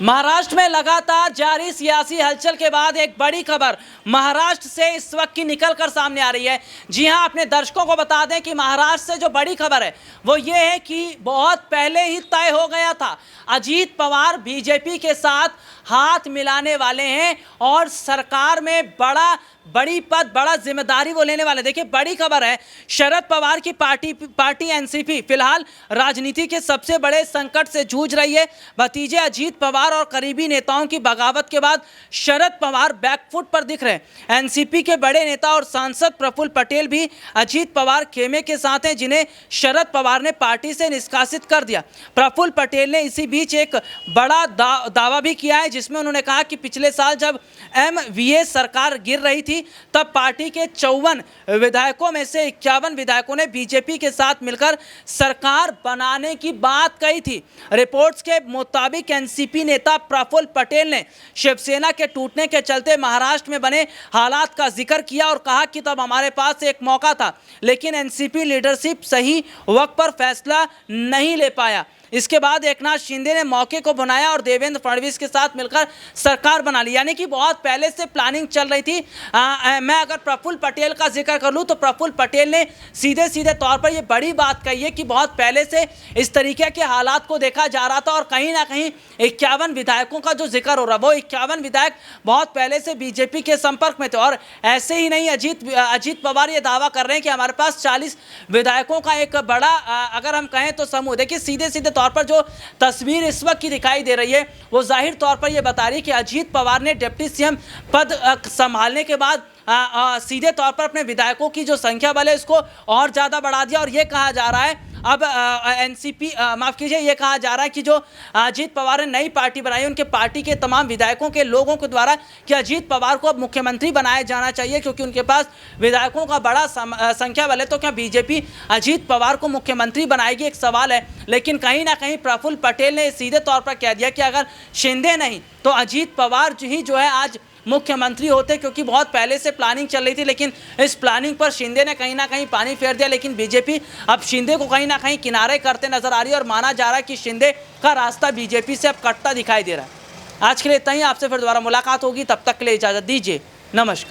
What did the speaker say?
महाराष्ट्र में लगातार जारी सियासी हलचल के बाद एक बड़ी खबर महाराष्ट्र से इस वक्त की निकलकर सामने आ रही है। जी हां, अपने दर्शकों को बता दें कि महाराष्ट्र से जो बड़ी खबर है वो ये है कि बहुत पहले ही तय हो गया था, अजीत पवार बीजेपी के साथ हाथ मिलाने वाले हैं और सरकार में बड़ी पद, बड़ा जिम्मेदारी वो लेने वाले। देखिए, बड़ी खबर है, शरद पवार की पार्टी एनसीपी फिलहाल राजनीति के सबसे बड़े संकट से जूझ रही है। भतीजे अजीत पवार और करीबी नेताओं की बगावत के बाद शरद पवार बैकफुट पर दिख रहे हैं। एनसीपी के बड़े नेता और सांसद प्रफुल्ल पटेल भी अजीत पवार खेमे के साथ हैं, जिन्हें शरद पवार ने पार्टी से निष्कासित कर दिया। प्रफुल्ल पटेल ने इसी बीच एक बड़ा दावा भी किया है, जिसमें उन्होंने कहा कि पिछले साल जब एमवीए सरकार गिर रही थी तब पार्टी के 54 विधायकों में से 51 विधायकों ने बीजेपी के साथ मिलकर सरकार बनाने की बात कही थी। रिपोर्ट्स के मुताबिक एनसीपी नेता प्रफुल्ल पटेल ने शिवसेना के टूटने के चलते महाराष्ट्र में बने हालात का जिक्र किया और कहा कि तब हमारे पास एक मौका था, लेकिन एनसीपी लीडरशिप सही वक्त पर फैसला नहीं ले पाया। इसके बाद एकनाथ शिंदे ने मौके को बनाया और देवेंद्र फडणवीस के साथ मिलकर सरकार बना ली। यानी कि बहुत पहले से प्लानिंग चल रही थी। मैं अगर प्रफुल्ल पटेल का जिक्र कर लूँ तो प्रफुल्ल पटेल ने सीधे तौर पर यह बड़ी बात कही है कि बहुत पहले से इस तरीके के हालात को देखा जा रहा था और कहीं ना कहीं 51 विधायकों का जो जिक्र हो रहा है वो 51 विधायक बहुत पहले से बीजेपी के संपर्क में थे। और ऐसे ही नहीं, अजीत पवार ये दावा कर रहे हैं कि हमारे पास 40 विधायकों का एक बड़ा अगर हम कहें तो समूह। देखिए, सीधे तौर पर जो तस्वीर इस वक्त की दिखाई दे रही है वो जाहिर तौर पर यह बता रही है कि अजीत पवार ने डिप्टी सीएम पद संभालने के बाद सीधे तौर पर अपने विधायकों की जो संख्या बल है उसको और ज़्यादा बढ़ा दिया। और ये कहा जा रहा है अब एनसीपी माफ़ कीजिए, ये कहा जा रहा है कि जो अजीत पवार ने नई पार्टी बनाई उनके पार्टी के तमाम विधायकों के लोगों के द्वारा कि अजीत पवार को अब मुख्यमंत्री बनाया जाना चाहिए, क्योंकि उनके पास विधायकों का बड़ा संख्या बल है। तो क्या बीजेपी अजीत पवार को मुख्यमंत्री बनाएगी, एक सवाल है। लेकिन कहीं ना कहीं प्रफुल्ल पटेल ने सीधे तौर पर कह दिया कि अगर शिंदे नहीं तो अजीत पवार ही जो है आज मुख्यमंत्री होते, क्योंकि बहुत पहले से प्लानिंग चल रही थी। लेकिन इस प्लानिंग पर शिंदे ने कहीं ना कहीं पानी फेर दिया। लेकिन बीजेपी अब शिंदे को कहीं ना कहीं किनारे करते नजर आ रही है और माना जा रहा है कि शिंदे का रास्ता बीजेपी से अब कटता दिखाई दे रहा है। आज के लिए इतना ही, आपसे फिर दोबारा मुलाकात होगी, तब तक के लिए इजाजत दीजिए, नमस्कार।